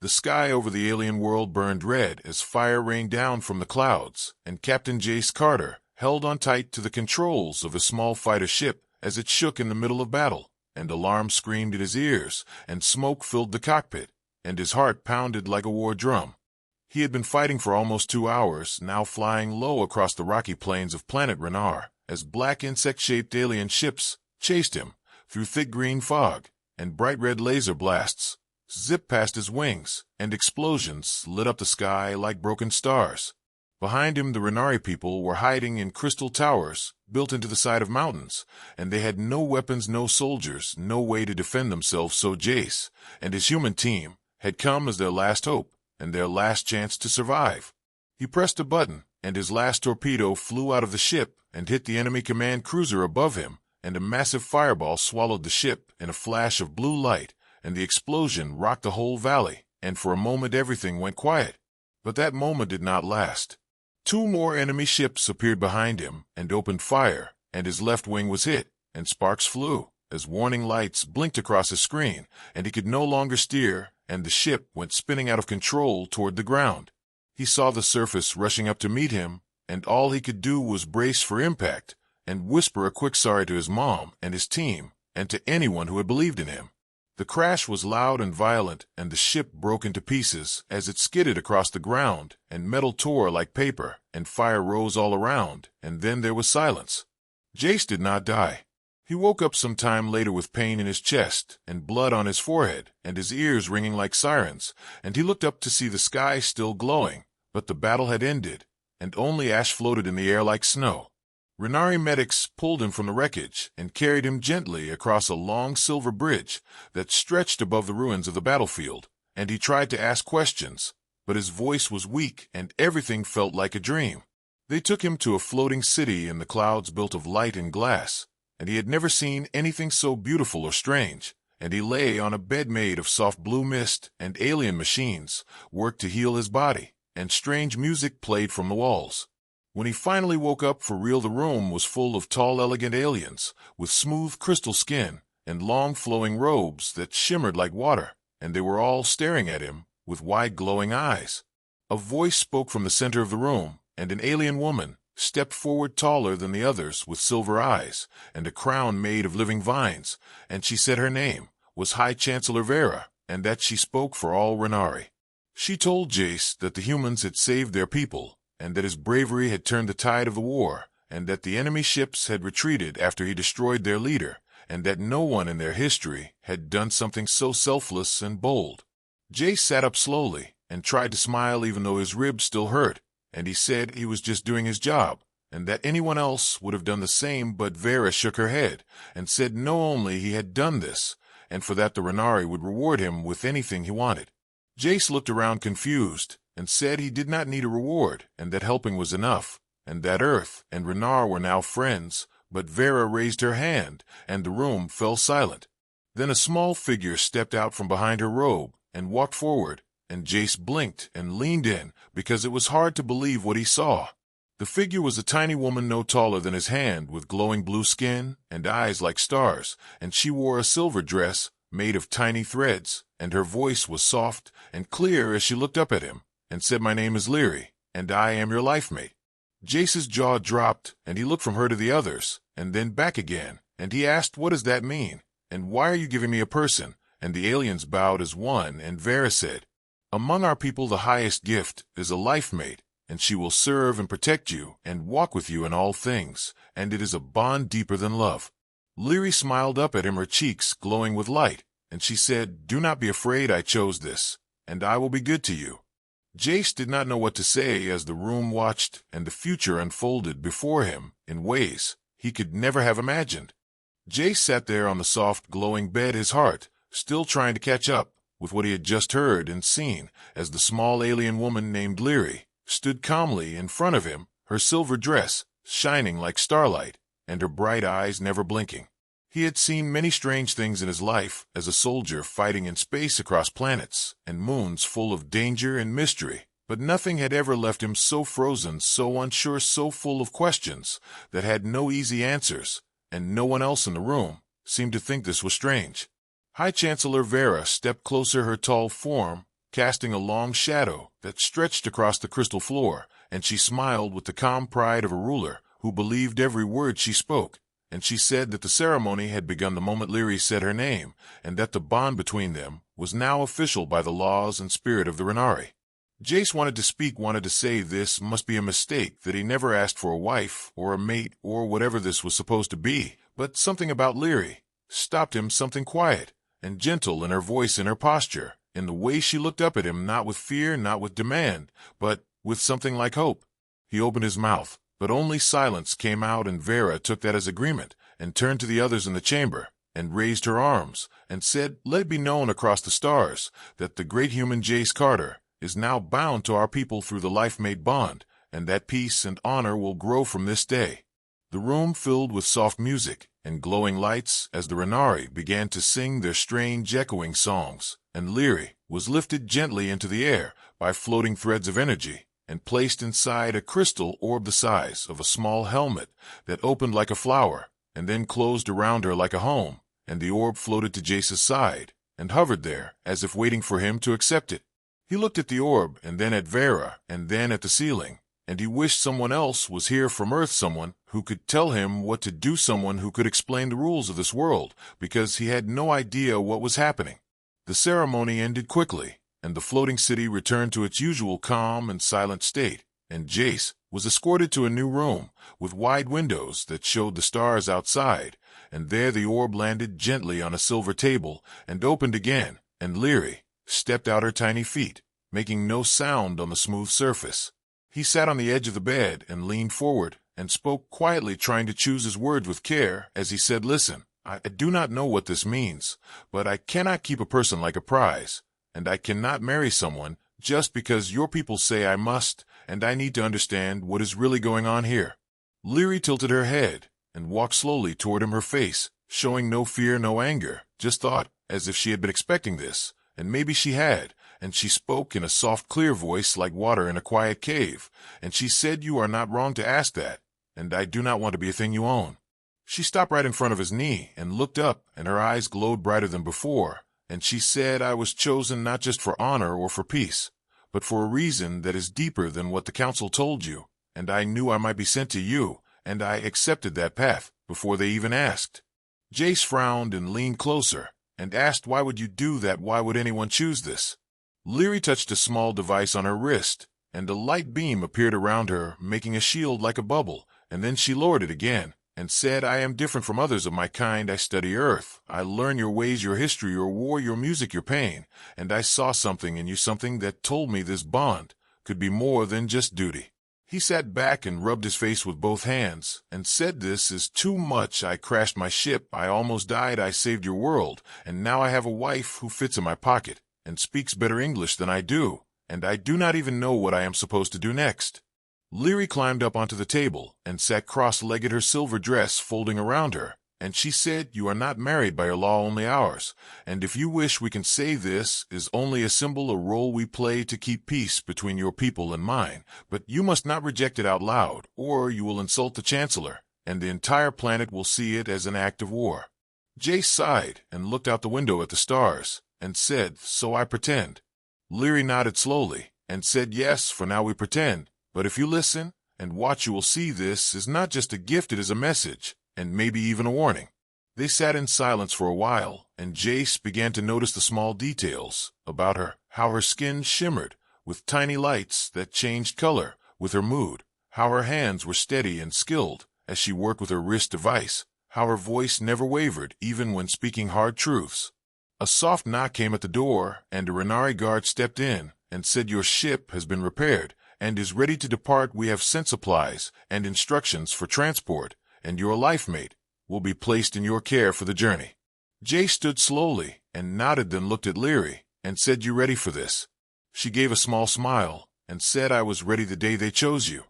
The sky over the alien world burned red as fire rained down from the clouds, and Captain Jace Carter held on tight to the controls of a small fighter ship as it shook in the middle of battle, and alarms screamed at his ears, and smoke filled the cockpit, and his heart pounded like a war drum. He had been fighting for almost 2 hours, now flying low across the rocky plains of planet Renar, as black insect-shaped alien ships chased him through thick green fog, and bright red laser blasts zipped past his wings, and explosions lit up the sky like broken stars. Behind him, the Renari people were hiding in crystal towers built into the side of mountains, and they had no weapons, no soldiers, no way to defend themselves, so Jace and his human team had come as their last hope and their last chance to survive. He pressed a button, and his last torpedo flew out of the ship and hit the enemy command cruiser above him, and a massive fireball swallowed the ship in a flash of blue light, and the explosion rocked the whole valley, and for a moment everything went quiet. But that moment did not last. 2 more enemy ships appeared behind him and opened fire, and his left wing was hit, and sparks flew as warning lights blinked across his screen, and he could no longer steer, and the ship went spinning out of control toward the ground. He saw the surface rushing up to meet him, and all he could do was brace for impact and whisper a quick sorry to his mom and his team, and to anyone who had believed in him. The crash was loud and violent, and the ship broke into pieces as it skidded across the ground, and metal tore like paper, and fire rose all around, and then there was silence. Jace did not die. He woke up some time later with pain in his chest, and blood on his forehead, and his ears ringing like sirens, and he looked up to see the sky still glowing, but the battle had ended, and only ash floated in the air like snow. Renari medics pulled him from the wreckage and carried him gently across a long silver bridge that stretched above the ruins of the battlefield, and he tried to ask questions, but his voice was weak and everything felt like a dream. They took him to a floating city in the clouds built of light and glass, and he had never seen anything so beautiful or strange, and he lay on a bed made of soft blue mist, and alien machines worked to heal his body, and strange music played from the walls. When he finally woke up for real, the room was full of tall, elegant aliens with smooth crystal skin and long flowing robes that shimmered like water, and they were all staring at him with wide glowing eyes. A voice spoke from the center of the room, and an alien woman stepped forward, taller than the others, with silver eyes and a crown made of living vines, and she said her name was High Chancellor Vera, and that she spoke for all Renari. She told Jace that the humans had saved their people, and that his bravery had turned the tide of the war, and that the enemy ships had retreated after he destroyed their leader, and that no one in their history had done something so selfless and bold. Jace sat up slowly and tried to smile even though his ribs still hurt, and he said he was just doing his job, and that anyone else would have done the same, but Vera shook her head and said no, only he had done this, and for that the Renari would reward him with anything he wanted. Jace looked around confused and said he did not need a reward, and that helping was enough, and that Earth and Renar were now friends, but Vera raised her hand, and the room fell silent. Then a small figure stepped out from behind her robe and walked forward, and Jace blinked and leaned in because it was hard to believe what he saw. The figure was a tiny woman no taller than his hand, with glowing blue skin and eyes like stars, and she wore a silver dress made of tiny threads, and her voice was soft and clear as she looked up at him and said, "My name is Leary, and I am your life mate." Jace's jaw dropped, and he looked from her to the others, and then back again, and he asked, "What does that mean? And why are you giving me a person?" And the aliens bowed as one, and Vera said, "Among our people the highest gift is a life mate, and she will serve and protect you and walk with you in all things, and it is a bond deeper than love." Leary smiled up at him, her cheeks glowing with light, and she said, "Do not be afraid, I chose this, and I will be good to you." Jace did not know what to say as the room watched, and the future unfolded before him in ways he could never have imagined. Jace sat there on the soft, glowing bed, his heart still trying to catch up with what he had just heard and seen, as the small alien woman named Leary stood calmly in front of him, her silver dress shining like starlight, and her bright eyes never blinking. He had seen many strange things in his life as a soldier, fighting in space across planets and moons full of danger and mystery, but nothing had ever left him so frozen, so unsure, so full of questions that had no easy answers, and no one else in the room seemed to think this was strange. High Chancellor Vera stepped closer, her tall form casting a long shadow that stretched across the crystal floor, and she smiled with the calm pride of a ruler who believed every word she spoke. And she said that the ceremony had begun the moment Leary said her name, and that the bond between them was now official by the laws and spirit of the Renari. Jace wanted to speak, wanted to say this must be a mistake, that he never asked for a wife or a mate or whatever this was supposed to be, but something about Leary stopped him, something quiet and gentle in her voice, in her posture, in the way she looked up at him, not with fear, not with demand, but with something like hope. He opened his mouth, but only silence came out, and Vera took that as agreement and turned to the others in the chamber and raised her arms and said, "Let it be known across the stars that the great human Jace Carter is now bound to our people through the life-made bond, and that peace and honor will grow from this day." The room filled with soft music and glowing lights as the Renari began to sing their strange echoing songs, and Leary was lifted gently into the air by floating threads of energy and placed inside a crystal orb the size of a small helmet that opened like a flower and then closed around her like a home, and the orb floated to Jace's side and hovered there as if waiting for him to accept it. He looked at the orb and then at Vera and then at the ceiling, and he wished someone else was here from Earth, someone who could tell him what to do, someone who could explain the rules of this world, because he had no idea what was happening. The ceremony ended quickly, and the floating city returned to its usual calm and silent state, and Jace was escorted to a new room with wide windows that showed the stars outside, and there the orb landed gently on a silver table and opened again, and Leary stepped out her tiny feet, making no sound on the smooth surface. He sat on the edge of the bed and leaned forward and spoke quietly, trying to choose his words with care as he said, "Listen, I do not know what this means, but I cannot keep a person like a prize, and I cannot marry someone just because your people say I must, and I need to understand what is really going on here." Leary tilted her head and walked slowly toward him, her face showing no fear, no anger, just thought, as if she had been expecting this, and maybe she had, and she spoke in a soft, clear voice like water in a quiet cave, and she said, "You are not wrong to ask that, and I do not want to be a thing you own." She stopped right in front of his knee and looked up, and her eyes glowed brighter than before, and she said, "I was chosen not just for honor or for peace, but for a reason that is deeper than what the council told you, and I knew I might be sent to you, and I accepted that path before they even asked." Jace frowned and leaned closer and asked, "Why would you do that? Why would anyone choose this?" Leary touched a small device on her wrist, and a light beam appeared around her, making a shield like a bubble, and then she lowered it again and said, "I am different from others of my kind. I study Earth. I learn your ways, your history, your war, your music, your pain, and I saw something in you, something that told me this bond could be more than just duty." He sat back and rubbed his face with both hands and said, "This is too much. I crashed my ship. I almost died. I saved your world, and now I have a wife who fits in my pocket and speaks better English than I do, and I do not even know what I am supposed to do next." Leary climbed up onto the table and sat cross-legged, her silver dress folding around her, and she said, "You are not married by your law, only ours, and if you wish we can say this is only a symbol, a role we play to keep peace between your people and mine, but you must not reject it out loud, or you will insult the Chancellor, and the entire planet will see it as an act of war." Jace sighed and looked out the window at the stars and said, "So I pretend." Leary nodded slowly and said, "Yes, for now we pretend, but if you listen and watch, you will see this is not just a gift, it is a message, and maybe even a warning." They sat in silence for a while, and Jace began to notice the small details about her, how her skin shimmered with tiny lights that changed color with her mood, how her hands were steady and skilled as she worked with her wrist device, how her voice never wavered even when speaking hard truths. A soft knock came at the door, and a Renari guard stepped in and said, "Your ship has been repaired and is ready to depart. We have sent supplies and instructions for transport, and your life mate will be placed in your care for the journey." Jay stood slowly and nodded, then looked at Leary and said, "You ready for this?" She gave a small smile and said, "I was ready the day they chose you."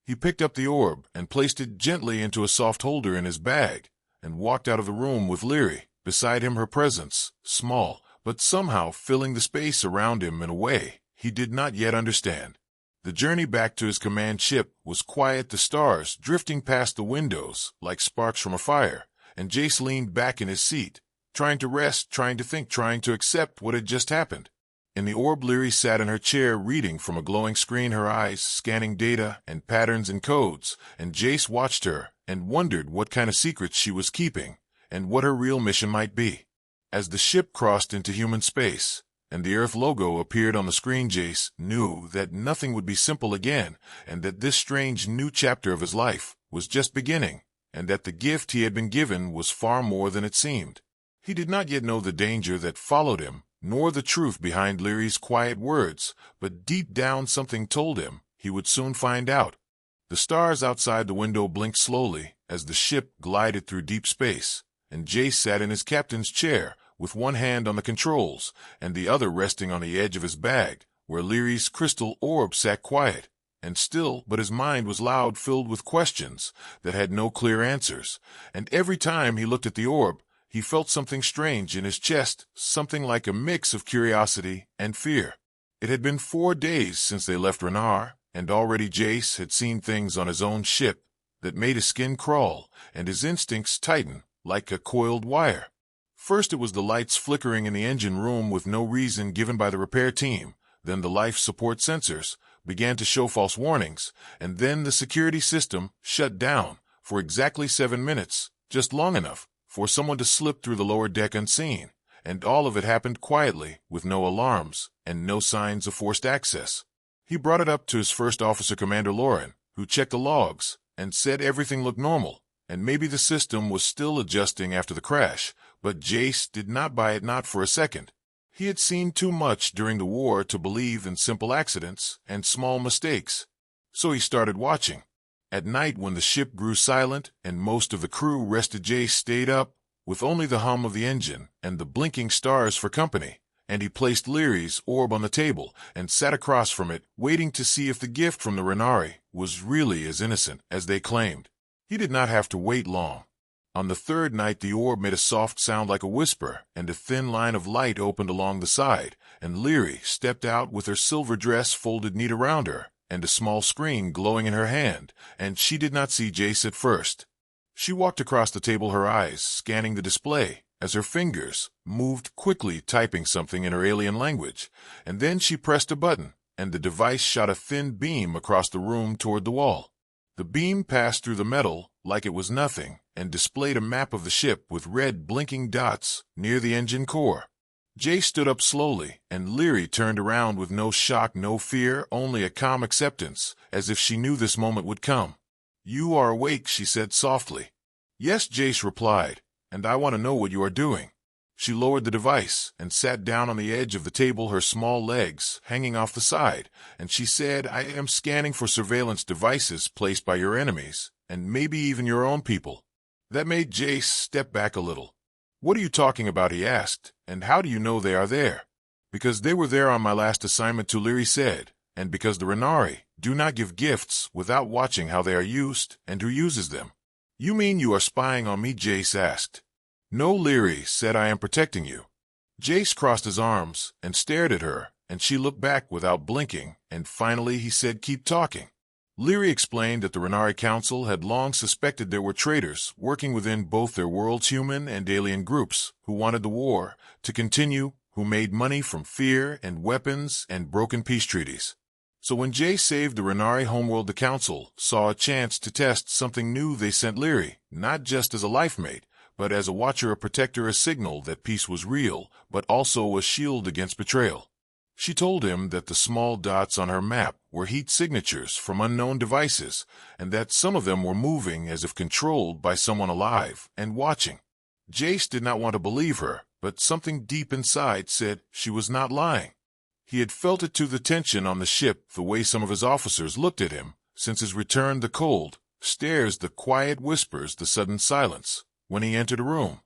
He picked up the orb and placed it gently into a soft holder in his bag and walked out of the room with Leary beside him, her presence small but somehow filling the space around him in a way he did not yet understand. The journey back to his command ship was quiet, the stars drifting past the windows like sparks from a fire, and Jace leaned back in his seat, trying to rest, trying to think, trying to accept what had just happened. In the orb, Leary sat in her chair reading from a glowing screen, her eyes scanning data and patterns and codes, and Jace watched her and wondered what kind of secrets she was keeping and what her real mission might be. As the ship crossed into human space and the Earth logo appeared on the screen, Jace knew that nothing would be simple again, and that this strange new chapter of his life was just beginning, and that the gift he had been given was far more than it seemed. He did not yet know the danger that followed him, nor the truth behind Leary's quiet words, but deep down something told him he would soon find out. The stars outside the window blinked slowly as the ship glided through deep space, and Jace sat in his captain's chair with one hand on the controls and the other resting on the edge of his bag, where Leary's crystal orb sat quiet and still, but his mind was loud, filled with questions that had no clear answers, and every time he looked at the orb, he felt something strange in his chest, something like a mix of curiosity and fear. It had been 4 days since they left Renar, and already Jace had seen things on his own ship that made his skin crawl and his instincts tighten like a coiled wire. First it was the lights flickering in the engine room with no reason given by the repair team, then the life support sensors began to show false warnings, and then the security system shut down for exactly 7 minutes, just long enough for someone to slip through the lower deck unseen, and all of it happened quietly, with no alarms and no signs of forced access. He brought it up to his first officer, Commander Lauren, who checked the logs and said everything looked normal, and maybe the system was still adjusting after the crash, but Jace did not buy it, not for a second. He had seen too much during the war to believe in simple accidents and small mistakes. So he started watching. At night, when the ship grew silent and most of the crew rested, Jace stayed up, with only the hum of the engine and the blinking stars for company, and he placed Leary's orb on the table and sat across from it, waiting to see if the gift from the Renari was really as innocent as they claimed. He did not have to wait long. On the third night, the orb made a soft sound like a whisper, and a thin line of light opened along the side, and Leary stepped out with her silver dress folded neat around her, and a small screen glowing in her hand, and she did not see Jace at first. She walked across the table, her eyes scanning the display, as her fingers moved quickly typing something in her alien language, and then she pressed a button, and the device shot a thin beam across the room toward the wall. The beam passed through the metal like it was nothing, and displayed a map of the ship with red blinking dots near the engine core. Jace stood up slowly, and Leary turned around with no shock, no fear, only a calm acceptance, as if she knew this moment would come. "You are awake," she said softly. "Yes," Jace replied, "and I want to know what you are doing." She lowered the device and sat down on the edge of the table, her small legs hanging off the side, and she said, "I am scanning for surveillance devices placed by your enemies, and maybe even your own people." That made Jace step back a little. "What are you talking about?" he asked, "and how do you know they are there?" "Because they were there on my last assignment," Leary said, "and because the Renari do not give gifts without watching how they are used and who uses them." "You mean you are spying on me?" Jace asked. "No," Leary said, "I am protecting you." Jace crossed his arms and stared at her, and she looked back without blinking, and finally he said, "Keep talking." Leary explained that the Renari Council had long suspected there were traitors working within both their world's human and alien groups who wanted the war to continue, who made money from fear and weapons and broken peace treaties. So when Jace saved the Renari homeworld, the Council saw a chance to test something new. They sent Leary, not just as a life mate, but as a watcher, a protector, a signal that peace was real, but also a shield against betrayal. She told him that the small dots on her map were heat signatures from unknown devices, and that some of them were moving as if controlled by someone alive and watching. Jace did not want to believe her, but something deep inside said she was not lying. He had felt it, to the tension on the ship, the way some of his officers looked at him since his return, the cold stares, the quiet whispers, the sudden silence when he entered a room.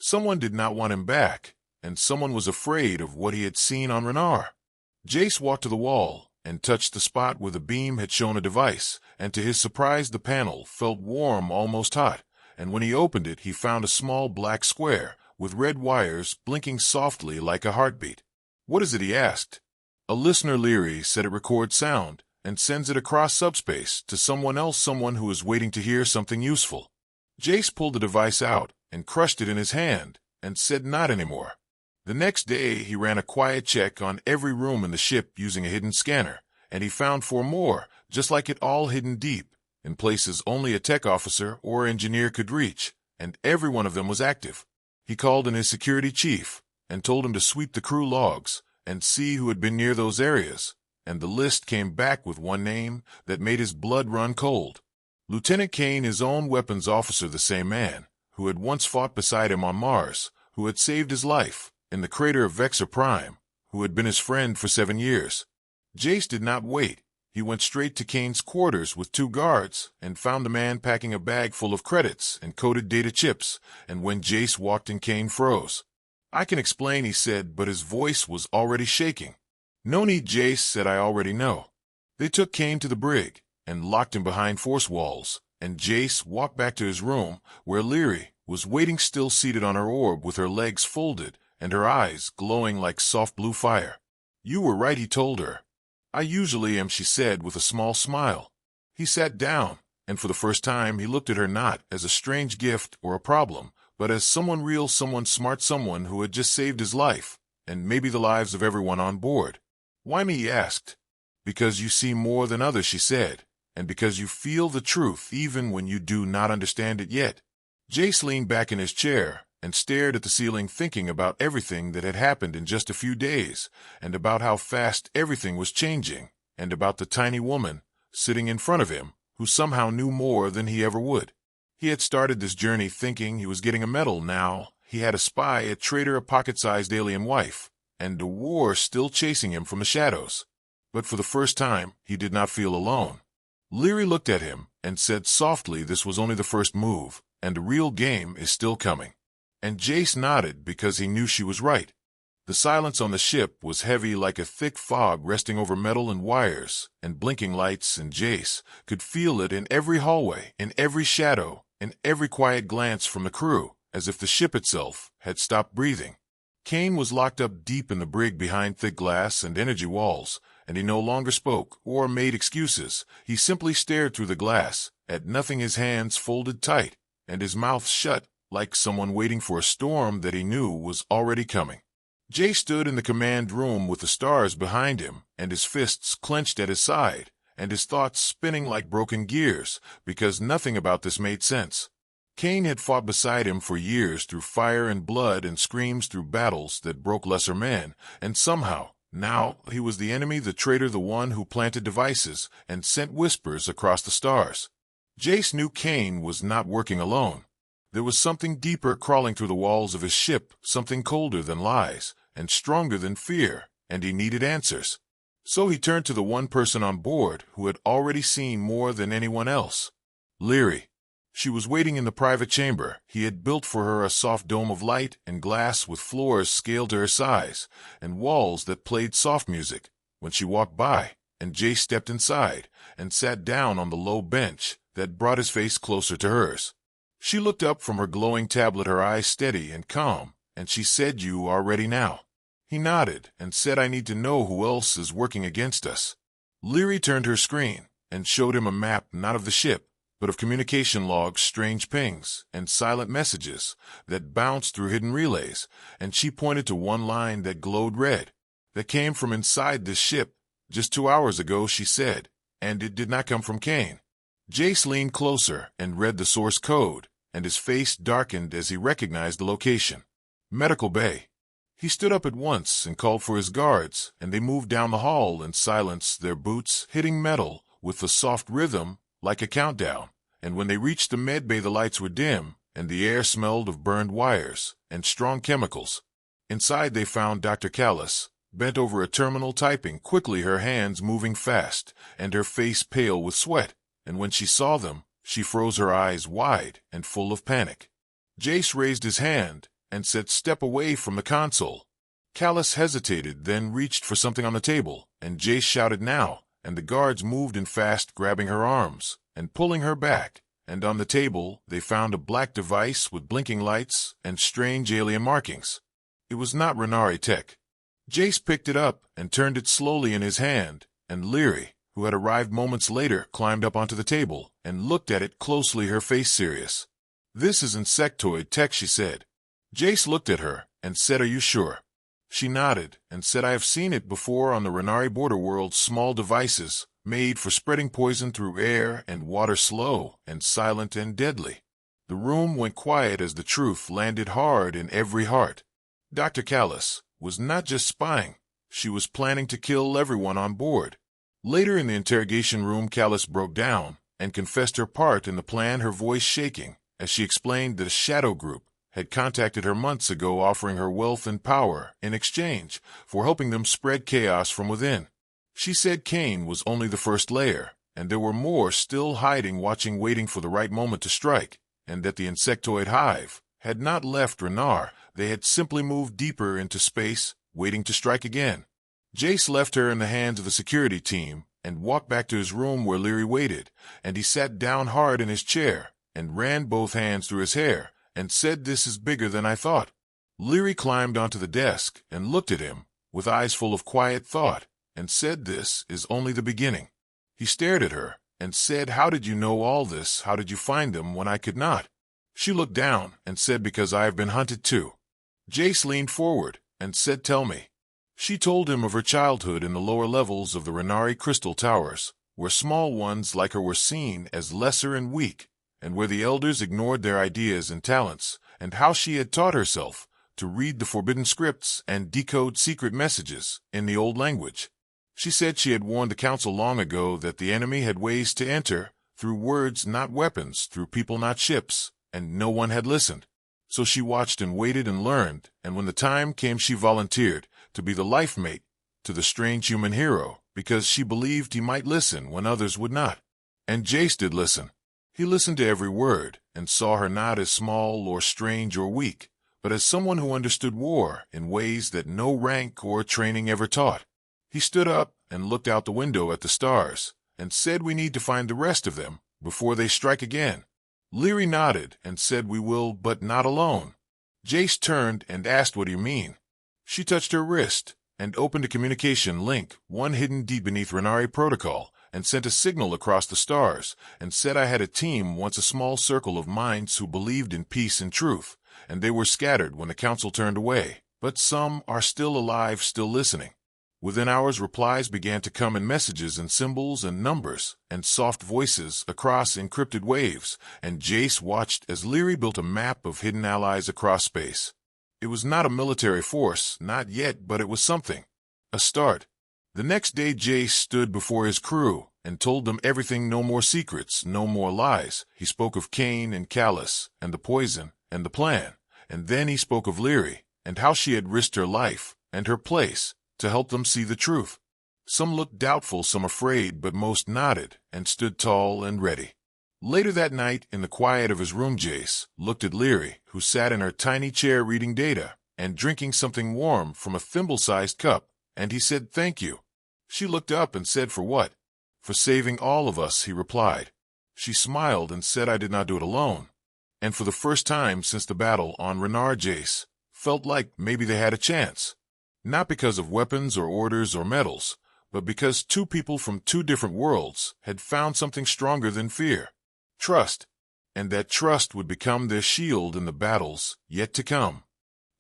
Someone did not want him back, and someone was afraid of what he had seen on Renar. Jace walked to the wall and touched the spot where the beam had shown a device, and to his surprise the panel felt warm, almost hot, and when he opened it he found a small black square with red wires blinking softly like a heartbeat. "What is it?" he asked. "A listener," Leary said. "It records sound and sends it across subspace to someone else, someone who is waiting to hear something useful." Jace pulled the device out and crushed it in his hand and said, "Not anymore." The next day, he ran a quiet check on every room in the ship using a hidden scanner, and he found 4 more, just like it, all hidden deep, in places only a tech officer or engineer could reach, and every one of them was active. He called in his security chief and told him to sweep the crew logs and see who had been near those areas, and the list came back with one name that made his blood run cold. Lieutenant Kane, his own weapons officer, the same man who had once fought beside him on Mars, who had saved his life in the crater of Vexor Prime, who had been his friend for 7 years. Jace did not wait. He went straight to Kane's quarters with 2 guards and found the man packing a bag full of credits and coded data chips, and when Jace walked in, Kane froze. "I can explain," he said, but his voice was already shaking. "No need," Jace said, "I already know." They took Kane to the brig and locked him behind force walls, and Jace walked back to his room, where Leary was waiting, still seated on her orb with her legs folded and her eyes glowing like soft blue fire. "You were right," he told her. "I usually am," she said with a small smile. He sat down, and for the first time he looked at her not as a strange gift or a problem, but as someone real, someone smart, someone who had just saved his life, and maybe the lives of everyone on board. "Why me?" he asked. "Because you see more than others," she said, "and because you feel the truth even when you do not understand it yet." Jace leaned back in his chair and stared at the ceiling, thinking about everything that had happened in just a few days, and about how fast everything was changing, and about the tiny woman sitting in front of him who somehow knew more than he ever would. He had started this journey thinking he was getting a medal. Now he had a spy, a traitor, a pocket-sized alien wife, and a war still chasing him from the shadows. But for the first time, he did not feel alone. Leary looked at him and said softly, "This was only the first move, and the real game is still coming." And Jace nodded because he knew she was right. The silence on the ship was heavy, like a thick fog resting over metal and wires and blinking lights, and Jace could feel it in every hallway, in every shadow, in every quiet glance from the crew, as if the ship itself had stopped breathing. Kane was locked up deep in the brig behind thick glass and energy walls, and he no longer spoke or made excuses. He simply stared through the glass at nothing, his hands folded tight and his mouth shut, like someone waiting for a storm that he knew was already coming. Jay stood in the command room with the stars behind him and his fists clenched at his side and his thoughts spinning like broken gears, because nothing about this made sense. Kane had fought beside him for years through fire and blood and screams, through battles that broke lesser men, and somehow, now, he was the enemy, the traitor, the one who planted devices and sent whispers across the stars. Jace knew Kane was not working alone. There was something deeper crawling through the walls of his ship, something colder than lies and stronger than fear, and he needed answers. So he turned to the one person on board who had already seen more than anyone else. Leary. She was waiting in the private chamber. He had built for her a soft dome of light and glass with floors scaled to her size and walls that played soft music. When she walked by, and Jay stepped inside and sat down on the low bench that brought his face closer to hers. She looked up from her glowing tablet, her eyes steady and calm, and she said, "You are ready now?" He nodded and said, "I need to know who else is working against us." Leary turned her screen and showed him a map, not of the ship, but of communication logs, strange pings, and silent messages that bounced through hidden relays, and she pointed to one line that glowed red, that came from inside this ship just 2 hours ago, she said, and it did not come from Kane. Jace leaned closer and read the source code, and his face darkened as he recognized the location. Medical Bay. He stood up at once and called for his guards, and they moved down the hall in silence, their boots hitting metal with a soft rhythm like a countdown. And when they reached the med bay, the lights were dim, and the air smelled of burned wires and strong chemicals. Inside they found Dr. Callis, bent over a terminal typing quickly, her hands moving fast, and her face pale with sweat. And when she saw them, she froze, her eyes wide and full of panic. Jace raised his hand and said, "Step away from the console." Callis hesitated, then reached for something on the table, and Jace shouted, "Now!" And the guards moved in fast, grabbing her arms and pulling her back, and on the table they found a black device with blinking lights and strange alien markings. It was not Renari tech. Jace picked it up and turned it slowly in his hand, and Leary, who had arrived moments later, climbed up onto the table and looked at it closely, her face serious. "This is insectoid tech," she said. Jace looked at her and said, "Are you sure?" She nodded and said, I have seen it before on the Renari border world's small devices, made for spreading poison through air and water, slow and silent and deadly. The room went quiet as the truth landed hard in every heart. Dr. Callis was not just spying. She was planning to kill everyone on board. Later in the interrogation room, Callis broke down and confessed her part in the plan, her voice shaking as she explained that a shadow group had contacted her months ago, offering her wealth and power in exchange for helping them spread chaos from within. She said Cain was only the first layer, and there were more still hiding, watching, waiting for the right moment to strike, and that the insectoid hive had not left Renar. They had simply moved deeper into space, waiting to strike again. Jace left her in the hands of the security team and walked back to his room where Leary waited, and he sat down hard in his chair and ran both hands through his hair and said, This is bigger than I thought. Leary climbed onto the desk and looked at him with eyes full of quiet thought and said, This is only the beginning. He stared at her and said, How did you know all this? How did you find them when I could not? She looked down and said, Because I have been hunted too. Jace leaned forward and said, Tell me. She told him of her childhood in the lower levels of the Renari crystal towers, where small ones like her were seen as lesser and weak, and where the elders ignored their ideas and talents, and how she had taught herself to read the forbidden scripts and decode secret messages in the old language. She said she had warned the council long ago that the enemy had ways to enter, through words not weapons, through people not ships, and no one had listened. So she watched and waited and learned, and when the time came she volunteered to be the life mate to the strange human hero, because she believed he might listen when others would not. And Jace did listen. He listened to every word, and saw her not as small or strange or weak, but as someone who understood war in ways that no rank or training ever taught. He stood up and looked out the window at the stars, and said, We need to find the rest of them before they strike again. Leary nodded and said, We will, but not alone. Jace turned and asked, What do you mean? She touched her wrist and opened a communication link, one hidden deep beneath Renari protocol, and sent a signal across the stars, and said, I had a team once, a small circle of minds who believed in peace and truth, and they were scattered when the council turned away, but some are still alive, still listening. Within hours, replies began to come in messages and symbols and numbers and soft voices across encrypted waves, and Jace watched as Leary built a map of hidden allies across space. It was not a military force, not yet, but it was something. A start. The next day Jace stood before his crew and told them everything, no more secrets, no more lies. He spoke of Cain and Callis and the poison and the plan, and then he spoke of Leary and how she had risked her life and her place to help them see the truth. Some looked doubtful, some afraid, but most nodded and stood tall and ready. Later that night, in the quiet of his room, Jace looked at Leary, who sat in her tiny chair reading data and drinking something warm from a thimble-sized cup, and he said, Thank you. She looked up and said, For what? For saving all of us, he replied. She smiled and said, I did not do it alone. And for the first time since the battle on Renar, Jace felt like maybe they had a chance. Not because of weapons or orders or medals, but because two people from two different worlds had found something stronger than fear. Trust. And that trust would become their shield in the battles yet to come.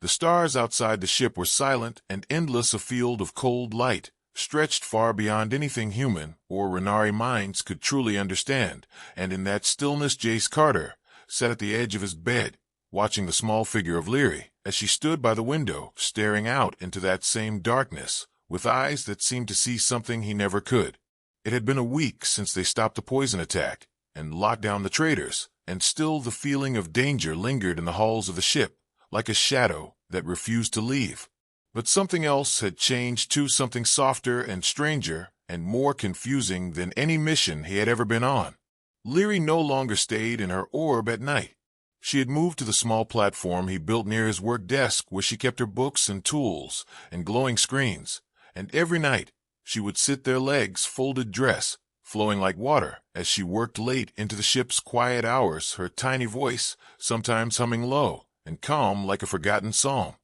The stars outside the ship were silent and endless, a field of cold light, stretched far beyond anything human or Renari minds could truly understand, and in that stillness Jace Carter sat at the edge of his bed, watching the small figure of Leary as she stood by the window, staring out into that same darkness, with eyes that seemed to see something he never could. It had been a week since they stopped the poison attack and locked down the traitors, and still the feeling of danger lingered in the halls of the ship, like a shadow that refused to leave. But something else had changed too, something softer and stranger and more confusing than any mission he had ever been on. Leary no longer stayed in her orb at night. She had moved to the small platform he built near his work desk, where she kept her books and tools and glowing screens, and every night she would sit there, legs folded, dress flowing like water, as she worked late into the ship's quiet hours, her tiny voice sometimes humming low and calm like a forgotten psalm.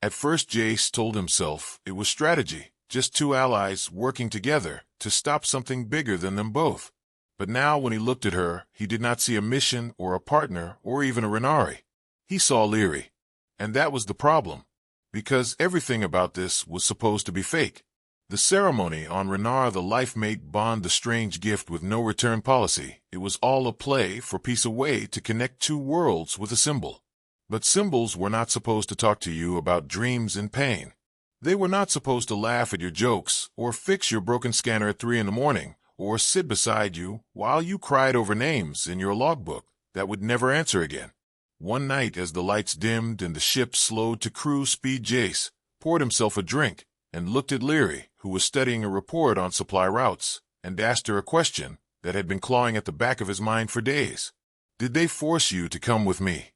At first Jace told himself it was strategy, just two allies working together to stop something bigger than them both. But now when he looked at her, he did not see a mission or a partner or even a Renari. He saw Leary. And that was the problem. because everything about this was supposed to be fake. The ceremony on Renar the life-mate bond, the strange gift with no return policy, it was all a play for peace, a way to connect two worlds with a symbol. But symbols were not supposed to talk to you about dreams and pain. They were not supposed to laugh at your jokes, or fix your broken scanner at 3 in the morning, or sit beside you while you cried over names in your logbook that would never answer again. One night, as the lights dimmed and the ship slowed to cruise speed, Jace poured himself a drink and looked at Leary, who was studying a report on supply routes, and asked her a question that had been clawing at the back of his mind for days. "Did they force you to come with me?"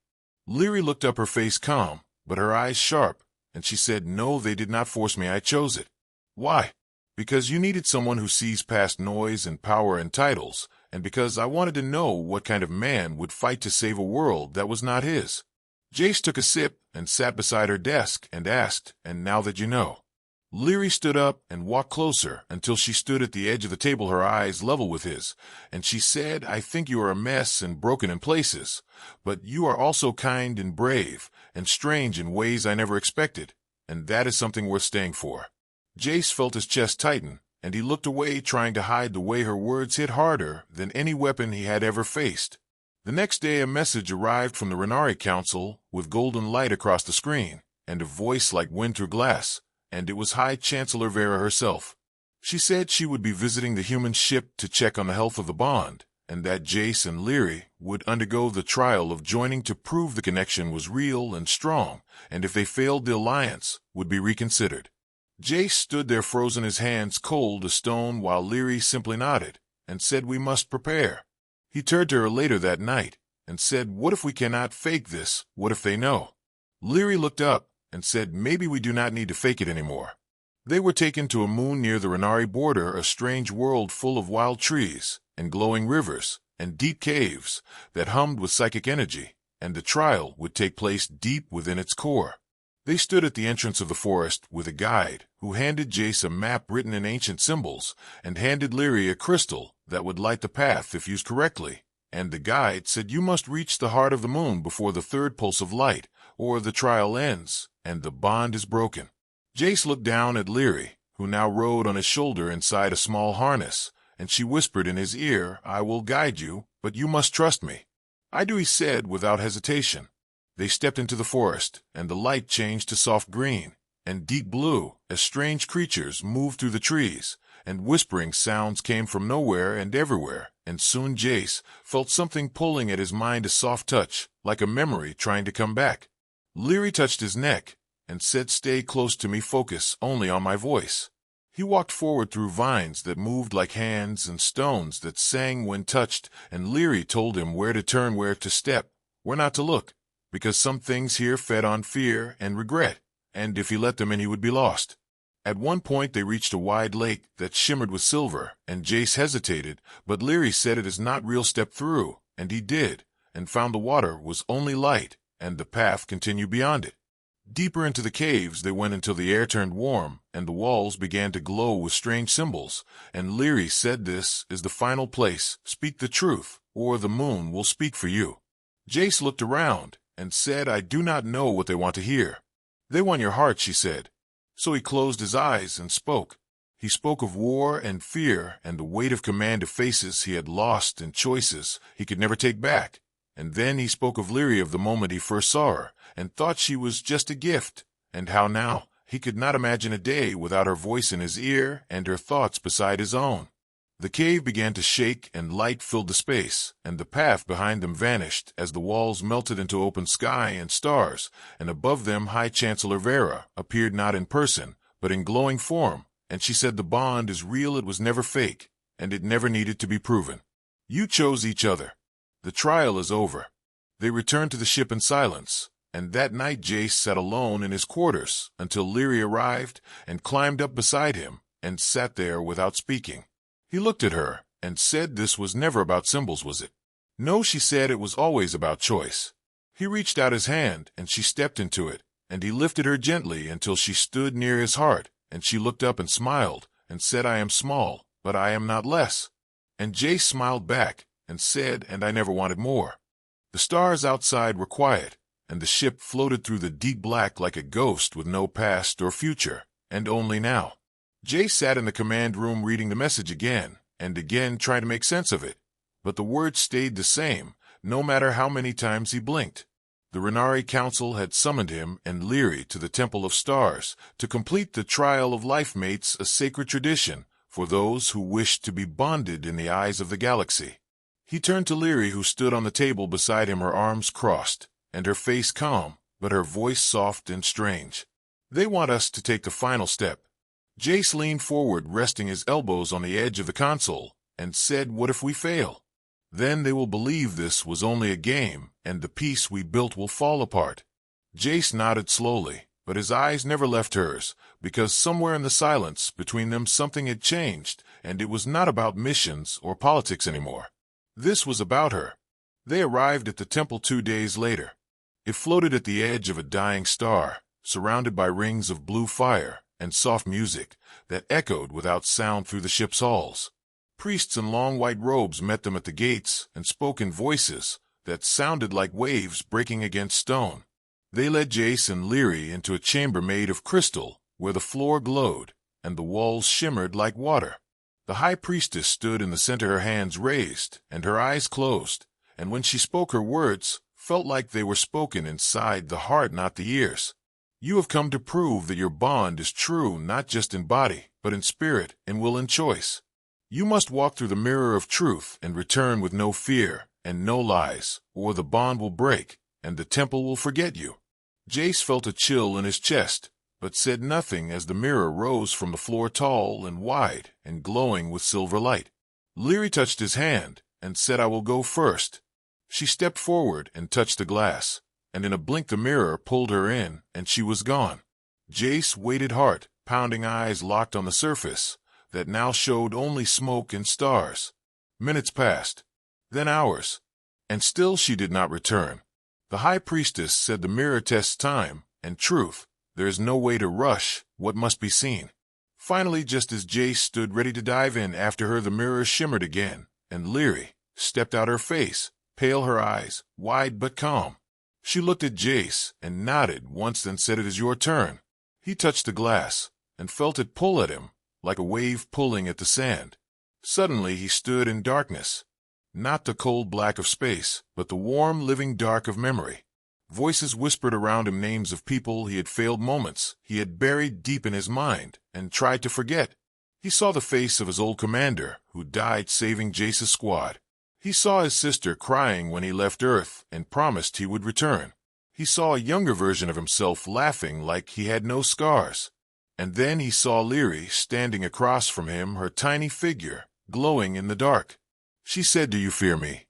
Leary looked up, her face calm, but her eyes sharp, and she said, "No, they did not force me. I chose it." "Why?" "Because you needed someone who sees past noise and power and titles, and because I wanted to know what kind of man would fight to save a world that was not his." Jace took a sip and sat beside her desk and asked, "And now that you know?" Leary stood up and walked closer until she stood at the edge of the table, her eyes level with his, and she said, "I think you are a mess and broken in places, but you are also kind and brave and strange in ways I never expected, and that is something worth staying for." Jace felt his chest tighten, and he looked away, trying to hide the way her words hit harder than any weapon he had ever faced. The next day, a message arrived from the Renari Council with golden light across the screen, and a voice like wind through glass, and it was High Chancellor Vera herself. She said she would be visiting the human ship to check on the health of the bond, and that Jace and Leary would undergo the trial of joining to prove the connection was real and strong, and if they failed, the alliance would be reconsidered. Jace stood there frozen, his hands cold as stone, while Leary simply nodded and said, "We must prepare." He turned to her later that night and said, "What if we cannot fake this? What if they know?" Leary looked up and said, "Maybe we do not need to fake it anymore." They were taken to a moon near the Renari border, a strange world full of wild trees and glowing rivers and deep caves that hummed with psychic energy, and the trial would take place deep within its core. They stood at the entrance of the forest with a guide who handed Jace a map written in ancient symbols and handed Leary a crystal that would light the path if used correctly, and the guide said, "You must reach the heart of the moon before the third pulse of light, or the trial ends and the bond is broken." Jace looked down at Leary, who now rode on his shoulder inside a small harness, and she whispered in his ear, "I will guide you, but you must trust me." "I do," he said without hesitation. They stepped into the forest, and the light changed to soft green and deep blue as strange creatures moved through the trees, and whispering sounds came from nowhere and everywhere, and soon Jace felt something pulling at his mind, a soft touch, like a memory trying to come back. Leary touched his neck and said, "Stay close to me, focus only on my voice." He walked forward through vines that moved like hands and stones that sang when touched, and Leary told him where to turn, where to step, where not to look, because some things here fed on fear and regret, and if he let them in he would be lost. At one point they reached a wide lake that shimmered with silver, and Jace hesitated, but Leary said, "It is not real, step through," and he did, and found the water was only light, and the path continued beyond it. Deeper into the caves they went until the air turned warm, and the walls began to glow with strange symbols, and Leary said, "This is the final place. Speak the truth, or the moon will speak for you." Jace looked around and said, "I do not know what they want to hear." "They want your heart," she said. So he closed his eyes and spoke. He spoke of war and fear and the weight of command of faces he had lost and choices he could never take back. And then he spoke of Leary, of the moment he first saw her and thought she was just a gift, and how now he could not imagine a day without her voice in his ear and her thoughts beside his own. The cave began to shake, and light filled the space, and the path behind them vanished as the walls melted into open sky and stars, and above them High Chancellor Vera appeared, not in person, but in glowing form, and she said, "The bond is real, it was never fake, and it never needed to be proven. You chose each other. The trial is over." They returned to the ship in silence, and that night Jace sat alone in his quarters until Leary arrived and climbed up beside him and sat there without speaking. He looked at her and said, "This was never about symbols, was it?" "No," she said, "it was always about choice." He reached out his hand, and she stepped into it, and he lifted her gently until she stood near his heart, and she looked up and smiled and said, "I am small, but I am not less." And Jace smiled back and said, "And I never wanted more." The stars outside were quiet, and the ship floated through the deep black like a ghost with no past or future, and only now. Jace sat in the command room reading the message again and again, trying to make sense of it, but the words stayed the same, no matter how many times he blinked. The Renari Council had summoned him and Lyri to the Temple of Stars to complete the trial of life mates, a sacred tradition for those who wished to be bonded in the eyes of the galaxy. He turned to Lyri, who stood on the table beside him, her arms crossed, and her face calm, but her voice soft and strange. "They want us to take the final step." Jace leaned forward, resting his elbows on the edge of the console, and said, "What if we fail? Then they will believe this was only a game, and the peace we built will fall apart." Jace nodded slowly, but his eyes never left hers, because somewhere in the silence between them something had changed, and it was not about missions or politics anymore. This was about her. They arrived at the temple 2 days later. It floated at the edge of a dying star, surrounded by rings of blue fire and soft music that echoed without sound through the ship's halls. Priests in long white robes met them at the gates and spoke in voices that sounded like waves breaking against stone. They led Jace and Lyri into a chamber made of crystal, where the floor glowed and the walls shimmered like water. The high priestess stood in the center, her hands raised and her eyes closed, and when she spoke, her words felt like they were spoken inside the heart, not the ears. "You have come to prove that your bond is true, not just in body, but in spirit, in will and choice. You must walk through the mirror of truth and return with no fear and no lies, or the bond will break and the temple will forget you." Jace felt a chill in his chest, but said nothing as the mirror rose from the floor, tall and wide and glowing with silver light. Lyri touched his hand and said, "I will go first." She stepped forward and touched the glass, and in a blink the mirror pulled her in, and she was gone. Jace waited, heart pounding, eyes locked on the surface that now showed only smoke and stars. Minutes passed, then hours, and still she did not return. The high priestess said, "The mirror tests time and truth. There is no way to rush what must be seen." Finally, just as Jace stood ready to dive in after her, the mirror shimmered again, and Lyri stepped out, her face pale, her eyes wide but calm. She looked at Jace and nodded once, then said, "It is your turn." He touched the glass and felt it pull at him, like a wave pulling at the sand. Suddenly he stood in darkness, not the cold black of space, but the warm, living dark of memory. Voices whispered around him, names of people he had failed, moments he had buried deep in his mind and tried to forget. He saw the face of his old commander, who died saving Jace's squad. He saw his sister crying when he left Earth and promised he would return. He saw a younger version of himself laughing like he had no scars. And then he saw Lyri standing across from him, her tiny figure glowing in the dark. She said, "Do you fear me?"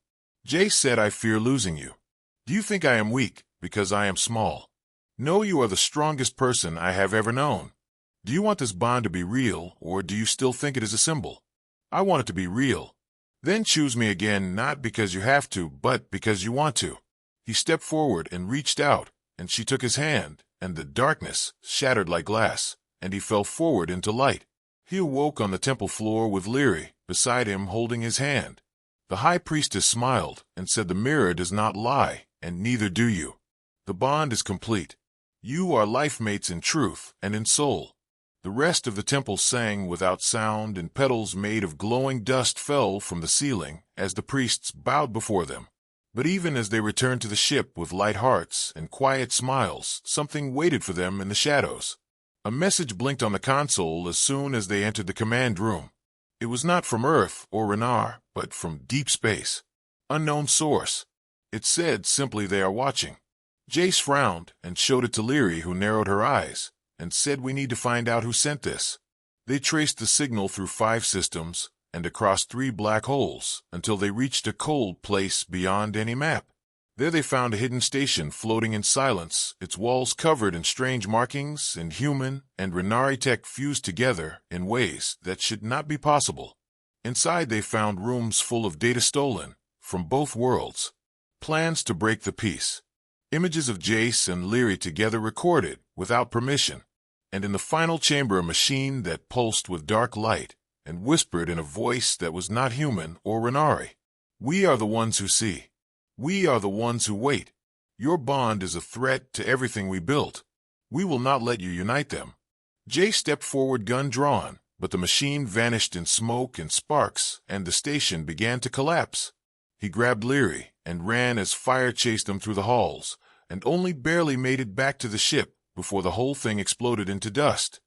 Jace said, "I fear losing you." "Do you think I am weak because I am small?" "No, you are the strongest person I have ever known." "Do you want this bond to be real, or do you still think it is a symbol?" "I want it to be real." "Then choose me again, not because you have to, but because you want to." He stepped forward and reached out, and she took his hand, and the darkness shattered like glass, and he fell forward into light. He awoke on the temple floor with Lyri beside him, holding his hand. The high priestess smiled and said, "The mirror does not lie, and neither do you. The bond is complete. You are life mates in truth and in soul." The rest of the temple sang without sound, and petals made of glowing dust fell from the ceiling as the priests bowed before them. But even as they returned to the ship with light hearts and quiet smiles, something waited for them in the shadows. A message blinked on the console as soon as they entered the command room. It was not from Earth or Renar, but from deep space. Unknown source. It said simply, "They are watching." Jace frowned and showed it to Lyri, who narrowed her eyes and said, "We need to find out who sent this." They traced the signal through 5 systems and across 3 black holes until they reached a cold place beyond any map. There they found a hidden station floating in silence, its walls covered in strange markings, and human and Renari tech fused together in ways that should not be possible. Inside they found rooms full of data stolen from both worlds. Plans to break the peace. Images of Jace and Lyri together recorded without permission. And in the final chamber a machine that pulsed with dark light and whispered in a voice that was not human or Renari. "We are the ones who see. We are the ones who wait. Your bond is a threat to everything we built. We will not let you unite them." Jay stepped forward, gun drawn, but the machine vanished in smoke and sparks, and the station began to collapse. He grabbed Leary and ran as fire chased them through the halls, and only barely made it back to the ship before the whole thing exploded into dust.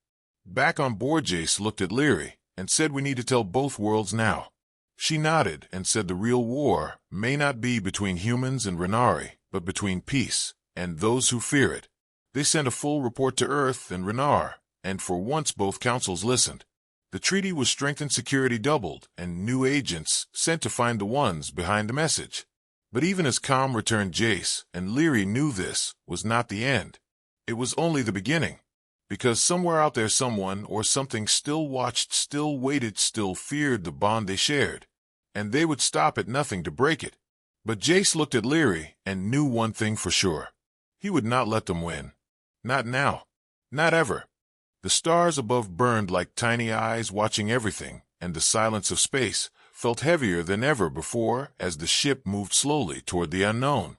Back on board, Jace looked at Leary and said, "We need to tell both worlds now." She nodded and said the real war may not be between humans and Renari, but between peace and those who fear it. They sent a full report to Earth and Renar, and for once both councils listened. The treaty was strengthened, security doubled, and new agents sent to find the ones behind the message. But even as calm returned, Jace and Leary knew this was not the end. It was only the beginning. Because somewhere out there someone or something still watched, still waited, still feared the bond they shared. And they would stop at nothing to break it. But Jace looked at Leary and knew one thing for sure. He would not let them win. Not now. Not ever. The stars above burned like tiny eyes watching everything, and the silence of space felt heavier than ever before as the ship moved slowly toward the unknown.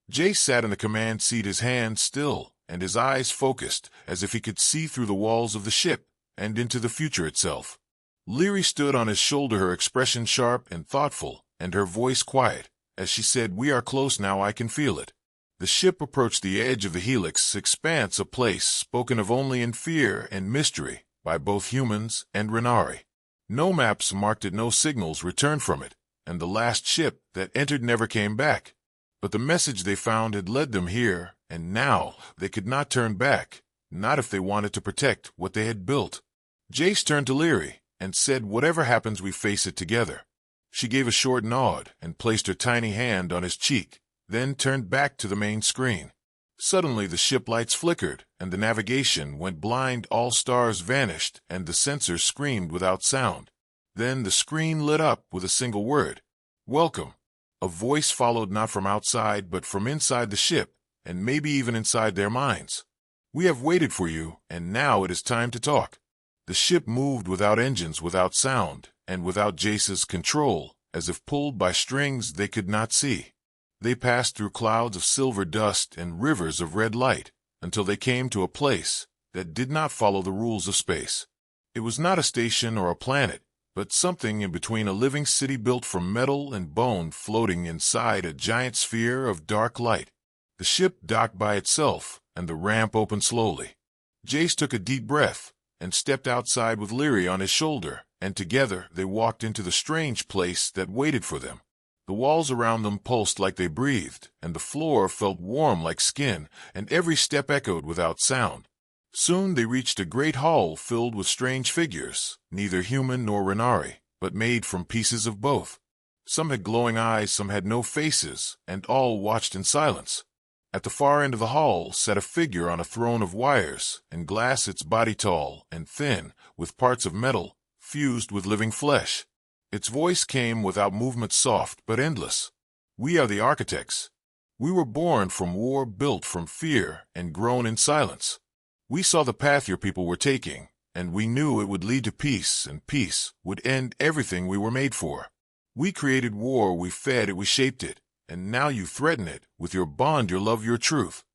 Jace sat in the command seat, his hands still, and his eyes focused, as if he could see through the walls of the ship and into the future itself. Leary stood on his shoulder, her expression sharp and thoughtful, and her voice quiet, as she said, "We are close now, I can feel it." The ship approached the edge of the helix expanse, a place spoken of only in fear and mystery by both humans and Renari. No maps marked it, no signals returned from it, and the last ship that entered never came back. But the message they found had led them here, and now they could not turn back, not if they wanted to protect what they had built. Jace turned to Leary and said, "Whatever happens, we face it together." She gave a short nod and placed her tiny hand on his cheek, then turned back to the main screen. Suddenly the ship lights flickered, and the navigation went blind, all stars vanished, and the sensors screamed without sound. Then the screen lit up with a single word, "Welcome." A voice followed, not from outside, but from inside the ship, and maybe even inside their minds. "We have waited for you, and now it is time to talk." The ship moved without engines, without sound, and without Jace's control, as if pulled by strings they could not see. They passed through clouds of silver dust and rivers of red light, until they came to a place that did not follow the rules of space. It was not a station or a planet, but something in between, a living city built from metal and bone, floating inside a giant sphere of dark light. The ship docked by itself, and the ramp opened slowly. Jace took a deep breath and stepped outside with Leary on his shoulder, and together they walked into the strange place that waited for them. The walls around them pulsed like they breathed, and the floor felt warm like skin, and every step echoed without sound. Soon they reached a great hall filled with strange figures, neither human nor Renari, but made from pieces of both. Some had glowing eyes, some had no faces, and all watched in silence. At the far end of the hall sat a figure on a throne of wires and glass, its body tall and thin, with parts of metal fused with living flesh. Its voice came without movement, soft but endless. "We are the architects. We were born from war, built from fear, and grown in silence. We saw the path your people were taking, and we knew it would lead to peace, and peace would end everything we were made for. We created war, we fed it, we shaped it, and now you threaten it with your bond, your love, your truth."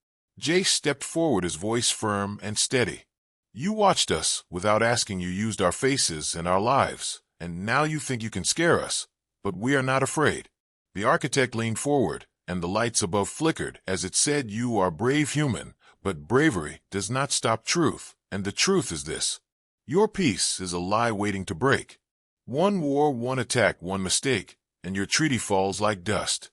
Jace stepped forward, his voice firm and steady. "You watched us without asking, you used our faces and our lives, and now you think you can scare us, but we are not afraid." The architect leaned forward, and the lights above flickered as it said, "You are brave human, but bravery does not stop truth, and the truth is this. Your peace is a lie waiting to break. One war, one attack, one mistake, and your treaty falls like dust."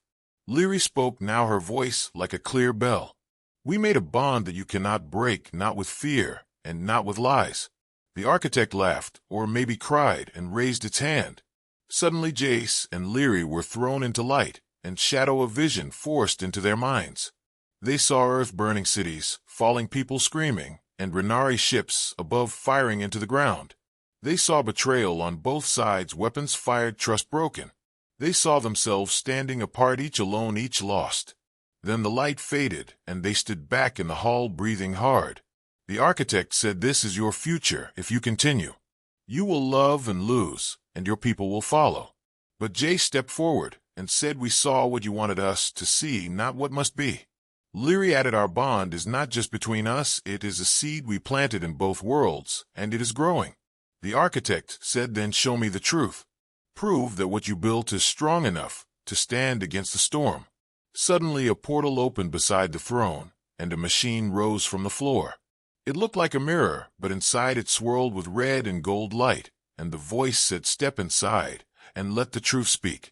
Leary spoke now, her voice like a clear bell. "We made a bond that you cannot break, not with fear, and not with lies." The architect laughed, or maybe cried, and raised its hand. Suddenly Jace and Leary were thrown into light, and shadow of vision forced into their minds. They saw Earth burning, cities falling, people screaming, and Renari ships above firing into the ground. They saw betrayal on both sides, weapons fired, trust broken. They saw themselves standing apart, each alone, each lost. Then the light faded, and they stood back in the hall, breathing hard. The architect said, "This is your future if you continue. You will love and lose, and your people will follow." But Jay stepped forward and said, "We saw what you wanted us to see, not what must be." Leary added, our bond is not just between us, it is a seed we planted in both worlds, and it is growing. The architect said, then show me the truth. Prove that what you built is strong enough to stand against the storm. Suddenly a portal opened beside the throne, and a machine rose from the floor. It looked like a mirror, but inside it swirled with red and gold light, and the voice said, step inside, and let the truth speak.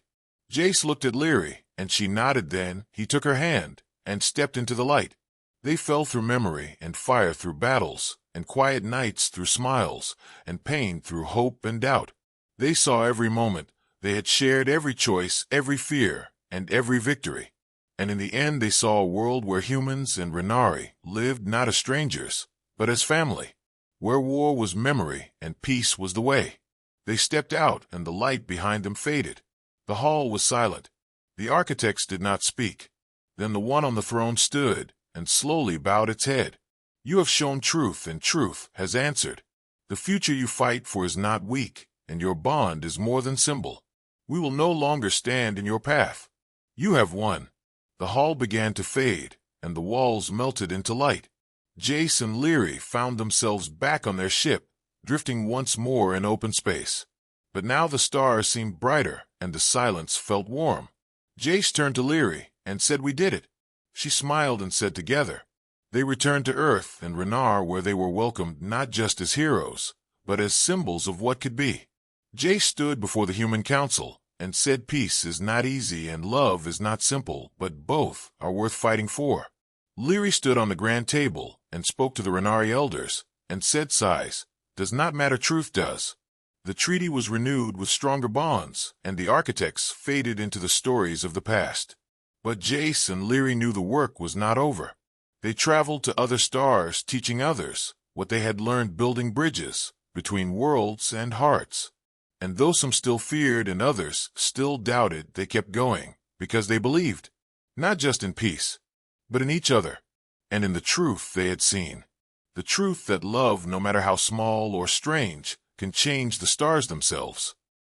Jace looked at Leary, and she nodded. Then he took her hand, and stepped into the light. They fell through memory, and fire through battles, and quiet nights through smiles, and pain through hope and doubt. They saw every moment, they had shared every choice, every fear, and every victory. And in the end they saw a world where humans and Renari lived not as strangers, but as family, where war was memory and peace was the way. They stepped out, and the light behind them faded. The hall was silent. The architects did not speak. Then the one on the throne stood, and slowly bowed its head. You have shown truth, and truth has answered. The future you fight for is not weak, and your bond is more than symbol. We will no longer stand in your path. You have won. The hall began to fade, and the walls melted into light. Jace and Leary found themselves back on their ship, drifting once more in open space. But now the stars seemed brighter, and the silence felt warm. Jace turned to Leary and said, we did it. She smiled and said, together. They returned to Earth and Renar, where they were welcomed not just as heroes, but as symbols of what could be. Jace stood before the human council and said, peace is not easy and love is not simple, but both are worth fighting for. Leary stood on the grand table and spoke to the Renari elders and said, size does not matter, truth does. The treaty was renewed with stronger bonds, and the architects faded into the stories of the past. But Jace and Leary knew the work was not over. They traveled to other stars, teaching others what they had learned, building bridges between worlds and hearts. And though some still feared and others still doubted, they kept going because they believed, not just in peace, but in each other, and in the truth they had seen. The truth that love, no matter how small or strange, can change the stars themselves.